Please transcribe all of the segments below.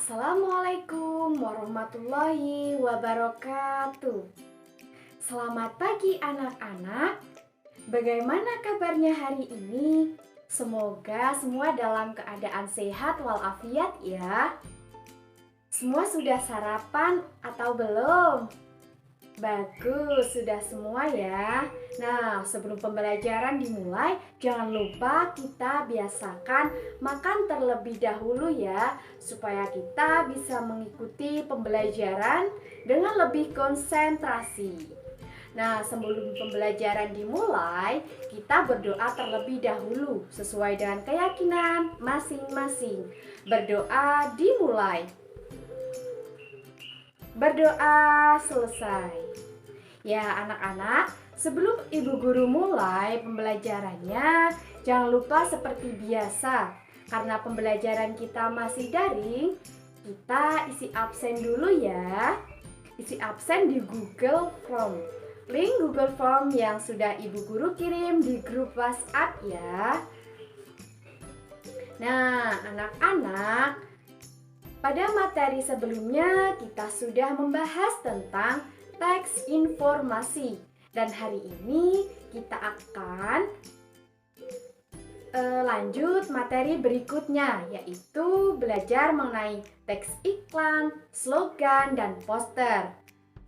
Assalamualaikum warahmatullahi wabarakatuh. Selamat pagi anak-anak. Bagaimana kabarnya hari ini? Semoga semua dalam keadaan sehat walafiat ya. Semua sudah sarapan atau belum? Bagus, sudah semua ya. Nah, sebelum pembelajaran dimulai, jangan lupa kita biasakan makan terlebih dahulu ya, supaya kita bisa mengikuti pembelajaran dengan lebih konsentrasi. Nah, sebelum pembelajaran dimulai, kita berdoa terlebih dahulu sesuai dengan keyakinan masing-masing. Berdoa dimulai. Berdoa selesai. Ya anak-anak, sebelum ibu guru mulai pembelajarannya, jangan lupa seperti biasa. Karena pembelajaran kita masih daring, kita isi absen dulu ya. Isi absen di Google Form. Link Google Form yang sudah ibu guru kirim di grup WhatsApp ya. Nah anak-anak, pada materi sebelumnya kita sudah membahas tentang teks informasi, dan hari ini kita akan lanjut materi berikutnya, yaitu belajar mengenai teks iklan, slogan, dan poster.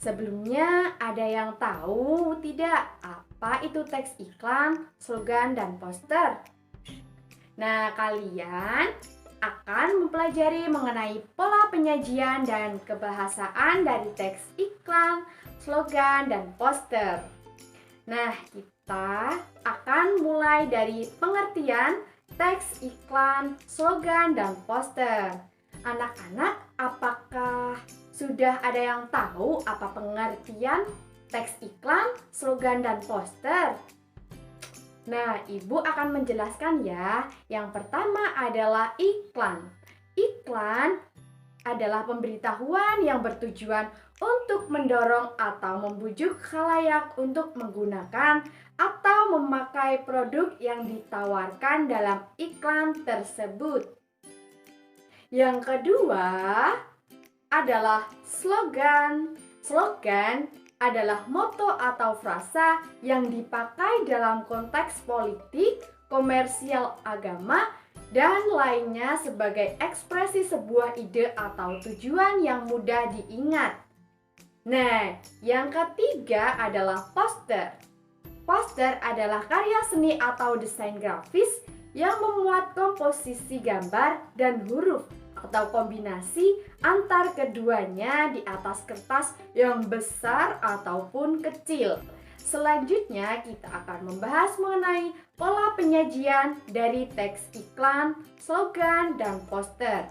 Sebelumnya ada yang tahu tidak apa itu teks iklan, slogan, dan poster? Nah, kalian akan mempelajari mengenai pola penyajian dan kebahasaan dari teks iklan, slogan, dan poster. Nah, kita akan mulai dari pengertian teks iklan, slogan, dan poster. Anak-anak, apakah sudah ada yang tahu apa pengertian teks iklan, slogan, dan poster? Nah, ibu akan menjelaskan ya. Yang pertama adalah iklan. Iklan adalah pemberitahuan yang bertujuan untuk mendorong atau membujuk khalayak untuk menggunakan atau memakai produk yang ditawarkan dalam iklan tersebut. Yang kedua adalah slogan. Slogan adalah moto atau frasa yang dipakai dalam konteks politik, komersial, agama, dan lainnya sebagai ekspresi sebuah ide atau tujuan yang mudah diingat. Nah, yang ketiga adalah poster. Poster adalah karya seni atau desain grafis yang memuat komposisi gambar dan huruf atau kombinasi antar keduanya di atas kertas yang besar ataupun kecil. Selanjutnya kita akan membahas mengenai pola penyajian dari teks iklan, slogan, dan poster.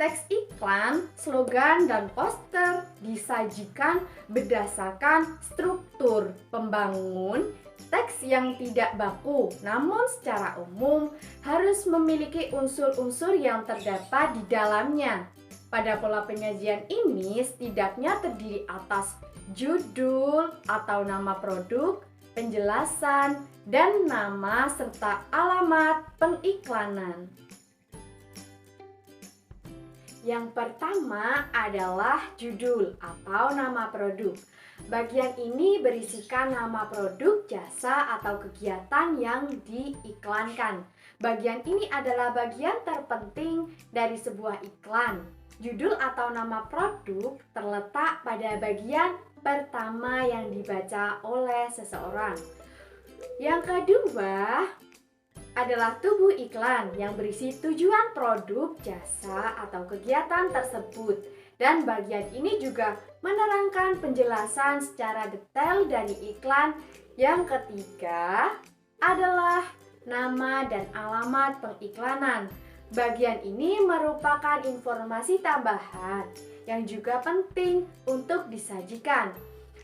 Teks iklan, slogan, dan poster disajikan berdasarkan struktur pembangun teks yang tidak baku, namun secara umum harus memiliki unsur-unsur yang terdapat di dalamnya. Pada pola penyajian ini setidaknya terdiri atas judul atau nama produk, penjelasan, dan nama serta alamat pengiklanan. Yang pertama adalah judul atau nama produk. Bagian ini berisikan nama produk, jasa, atau kegiatan yang diiklankan. Bagian ini adalah bagian terpenting dari sebuah iklan. Judul atau nama produk terletak pada bagian pertama yang dibaca oleh seseorang. Yang kedua adalah tubuh iklan yang berisi tujuan produk, jasa, atau kegiatan tersebut. Dan bagian ini juga menerangkan penjelasan secara detail dari iklan. Yang ketiga adalah nama dan alamat pengiklanan. Bagian ini merupakan informasi tambahan yang juga penting untuk disajikan.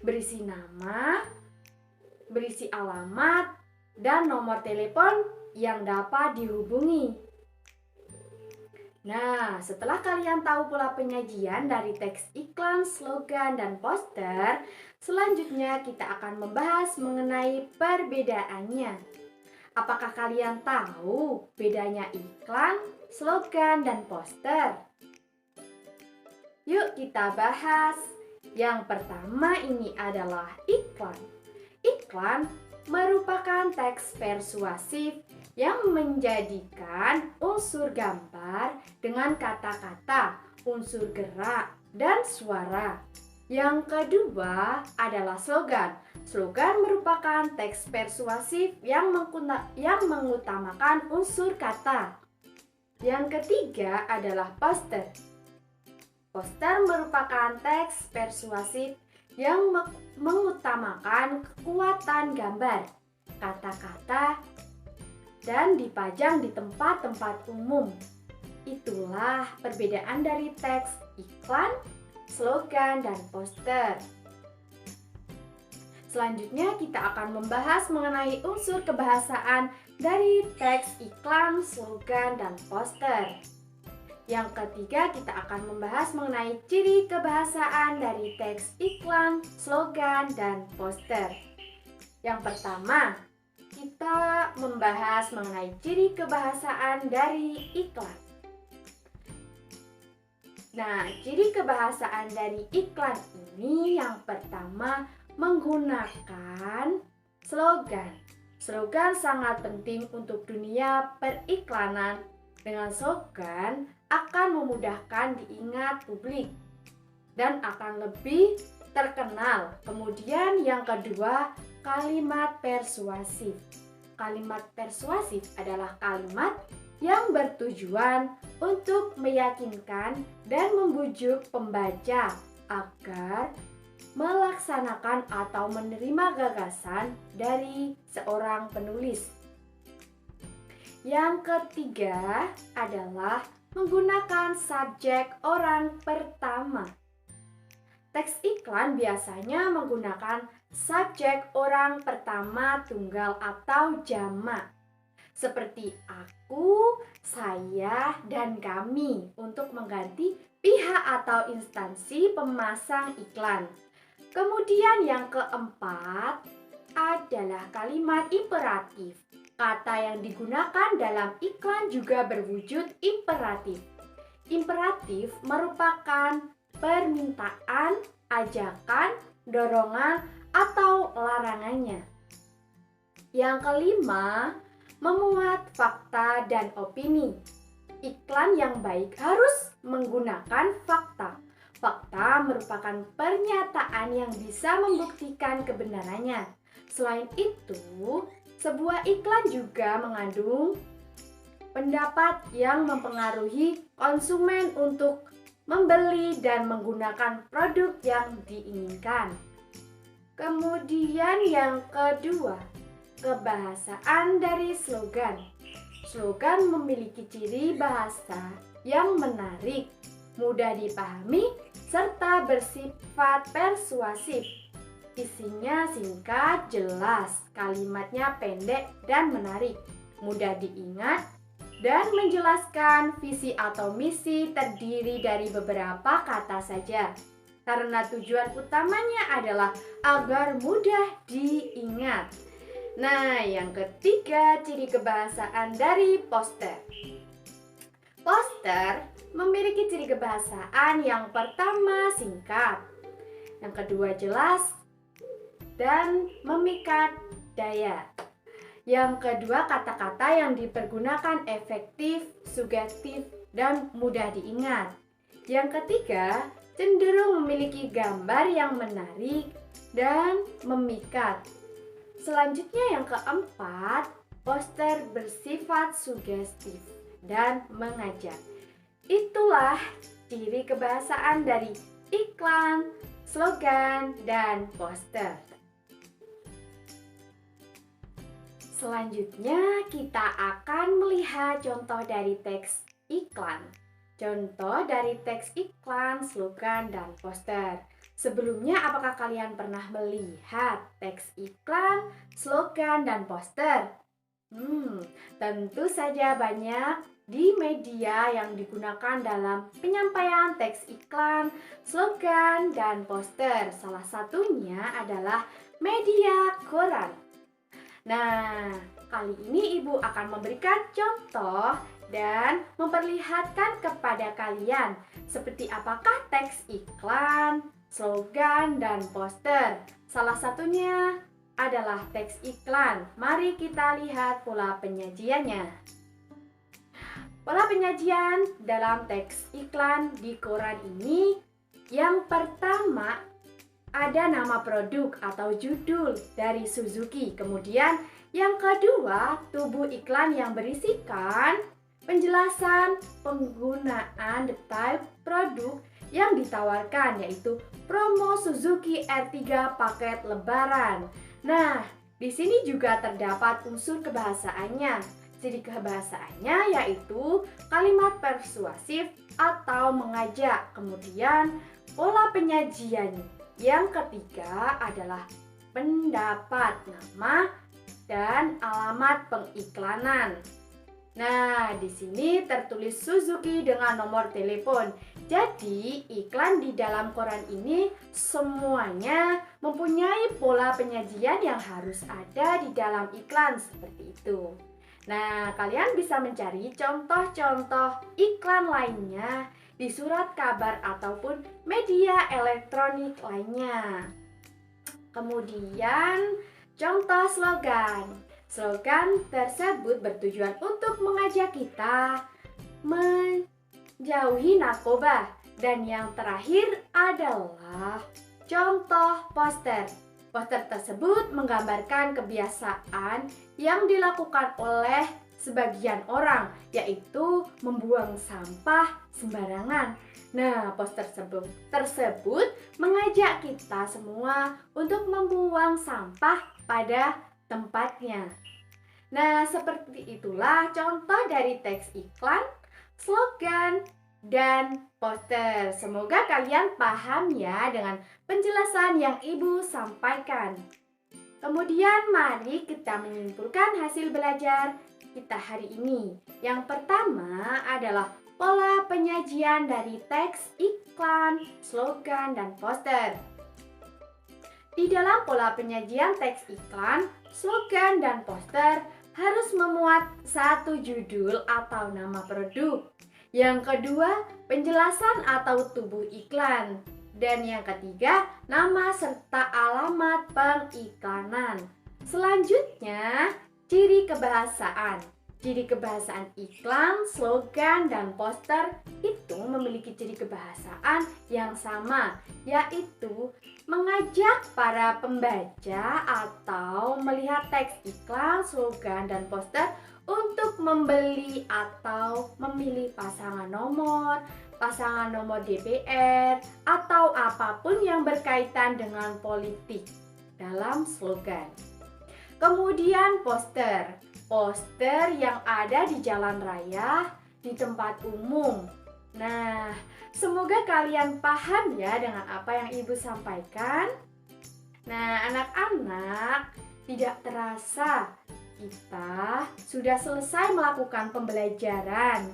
Berisi nama, berisi alamat, dan nomor telepon yang dapat dihubungi. Nah, setelah kalian tahu pola penyajian dari teks iklan, slogan, dan poster, selanjutnya kita akan membahas mengenai perbedaannya. Apakah kalian tahu bedanya iklan, slogan, dan poster? Yuk kita bahas. Yang pertama ini adalah iklan. Iklan merupakan teks persuasif yang menjadikan unsur gambar dengan kata-kata, unsur gerak, dan suara. Yang kedua adalah slogan. Slogan merupakan teks persuasif yang mengutamakan unsur kata. Yang ketiga adalah poster. Poster merupakan teks persuasif yang mengutamakan kekuatan gambar, kata-kata, dan dipajang di tempat-tempat umum. Itulah perbedaan dari teks iklan, slogan, dan poster. Selanjutnya kita akan membahas mengenai unsur kebahasaan dari teks iklan, slogan, dan poster. Yang ketiga kita akan membahas mengenai ciri kebahasaan dari teks iklan, slogan, dan poster. Yang pertama, kita membahas mengenai ciri kebahasaan dari iklan. Nah, ciri kebahasaan dari iklan ini yang pertama menggunakan slogan. Slogan sangat penting untuk dunia periklanan. Dengan slogan akan memudahkan diingat publik dan akan lebih terkenal. Kemudian yang kedua, kalimat persuasif. Kalimat persuasif adalah kalimat yang bertujuan untuk meyakinkan dan membujuk pembaca agar melaksanakan atau menerima gagasan dari seorang penulis. Yang ketiga adalah menggunakan subjek orang pertama. Teks iklan biasanya menggunakan subjek orang pertama tunggal atau jamak, seperti aku, saya, dan kami untuk mengganti pihak atau instansi pemasang iklan. Kemudian yang keempat adalah kalimat imperatif. Kata yang digunakan dalam iklan juga berwujud imperatif. Imperatif merupakan permintaan, ajakan, dorongan, atau larangannya. Yang kelima, memuat fakta dan opini. Iklan yang baik harus menggunakan fakta. Fakta merupakan pernyataan yang bisa membuktikan kebenarannya. Selain itu, sebuah iklan juga mengandung pendapat yang mempengaruhi konsumen untuk membeli dan menggunakan produk yang diinginkan. Kemudian yang kedua, kebahasaan dari slogan. Slogan memiliki ciri bahasa yang menarik, mudah dipahami, serta bersifat persuasif. Isinya singkat, jelas, kalimatnya pendek dan menarik, mudah diingat, dan menjelaskan visi atau misi terdiri dari beberapa kata saja. Karena tujuan utamanya adalah agar mudah diingat. Nah, yang ketiga, ciri kebahasaan dari poster. Poster memiliki ciri kebahasaan yang pertama singkat, yang kedua jelas, dan memikat daya. Yang kedua, kata-kata yang dipergunakan efektif, sugestif, dan mudah diingat. Yang ketiga, cenderung memiliki gambar yang menarik dan memikat. Selanjutnya yang keempat, poster bersifat sugestif dan mengajak. Itulah ciri kebahasaan dari iklan, slogan, dan poster. Selanjutnya, kita akan melihat contoh dari teks iklan. Contoh dari teks iklan, slogan, dan poster. Sebelumnya, apakah kalian pernah melihat teks iklan, slogan, dan poster? Tentu saja banyak di media yang digunakan dalam penyampaian teks iklan, slogan, dan poster. Salah satunya adalah media koran. Nah, kali ini Ibu akan memberikan contoh dan memperlihatkan kepada kalian seperti apakah teks iklan, slogan, dan poster. Salah satunya adalah teks iklan. Mari kita lihat pola penyajiannya. Pola penyajian dalam teks iklan di koran ini, yang pertama ada nama produk atau judul dari Suzuki. Kemudian yang kedua, tubuh iklan yang berisikan penjelasan penggunaan detail produk yang ditawarkan, yaitu promo Suzuki R3 paket lebaran. Nah, di sini juga terdapat unsur kebahasaannya. Ciri kebahasaannya yaitu kalimat persuasif atau mengajak. Kemudian pola penyajian yang ketiga adalah pendapat, nama, dan alamat pengiklanan. Nah, di sini tertulis Suzuki dengan nomor telepon. Jadi, iklan di dalam koran ini semuanya mempunyai pola penyajian yang harus ada di dalam iklan seperti itu. Nah, kalian bisa mencari contoh-contoh iklan lainnya di surat kabar ataupun media elektronik lainnya. Kemudian, contoh slogan. Slogan tersebut bertujuan untuk mengajak kita menjauhi narkoba. Dan yang terakhir adalah contoh poster. Poster tersebut menggambarkan kebiasaan yang dilakukan oleh sebagian orang, yaitu membuang sampah sembarangan. Nah, poster tersebut mengajak kita semua untuk membuang sampah pada tempatnya. Nah, seperti itulah contoh dari teks iklan, slogan, dan poster. Semoga kalian paham ya dengan penjelasan yang Ibu sampaikan. Kemudian mari kita menyimpulkan hasil belajar kita hari ini. Yang pertama adalah pola penyajian dari teks iklan, slogan, dan poster. Di dalam pola penyajian teks iklan, slogan, dan poster harus memuat satu judul atau nama produk. Yang kedua, penjelasan atau tubuh iklan. Dan yang ketiga, nama serta alamat pengiklanan. Selanjutnya, ciri kebahasaan. Ciri kebahasaan iklan, slogan, dan poster itu memiliki ciri kebahasaan yang sama, yaitu mengajak para pembaca atau melihat teks iklan, slogan, dan poster untuk membeli atau memilih pasangan nomor DPR, atau apapun yang berkaitan dengan politik dalam slogan. Kemudian poster. Poster yang ada di jalan raya, di tempat umum. Nah, semoga kalian paham ya dengan apa yang Ibu sampaikan. Nah, anak-anak, tidak terasa kita sudah selesai melakukan pembelajaran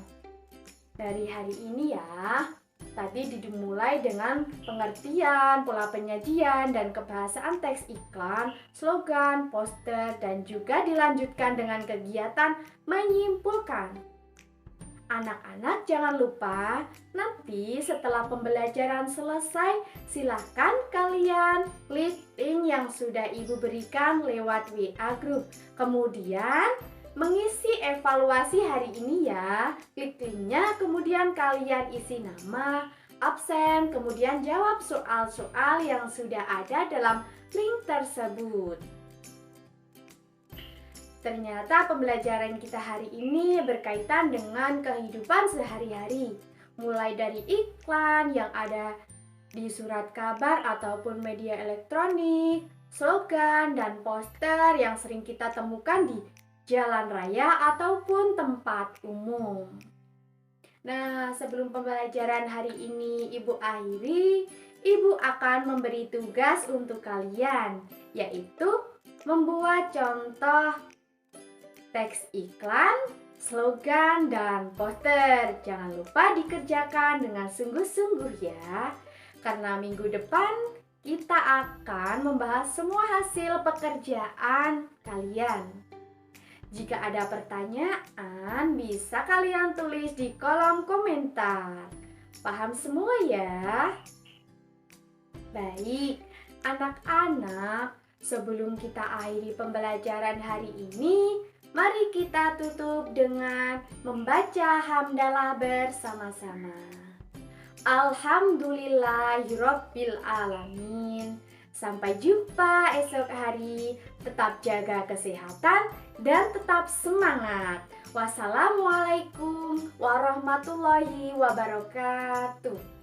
dari hari ini ya. Tadi dimulai dengan pengertian, pola penyajian, dan kebahasaan teks iklan, slogan, poster, dan juga dilanjutkan dengan kegiatan menyimpulkan. Anak-anak jangan lupa nanti setelah pembelajaran selesai, silakan kalian klik link yang sudah Ibu berikan lewat WA Group. Kemudian mengisi evaluasi hari ini ya. Klik linknya, kemudian kalian isi nama, absen, kemudian jawab soal-soal yang sudah ada dalam link tersebut. Ternyata pembelajaran kita hari ini berkaitan dengan kehidupan sehari-hari. Mulai dari iklan yang ada di surat kabar ataupun media elektronik, slogan, dan poster yang sering kita temukan di jalan raya ataupun tempat umum. Nah, sebelum pembelajaran hari ini Ibu akhiri, Ibu akan memberi tugas untuk kalian, yaitu membuat contoh teks iklan, slogan, dan poster. Jangan lupa dikerjakan dengan sungguh-sungguh ya. Karena minggu depan kita akan membahas semua hasil pekerjaan kalian. Jika ada pertanyaan, bisa kalian tulis di kolom komentar. Paham semua ya? Baik, anak-anak, sebelum kita akhiri pembelajaran hari ini, mari kita tutup dengan membaca hamdalah bersama-sama. Alhamdulillahirabbil alamin. Sampai jumpa esok hari. Tetap jaga kesehatan dan tetap semangat. Wassalamualaikum warahmatullahi wabarakatuh.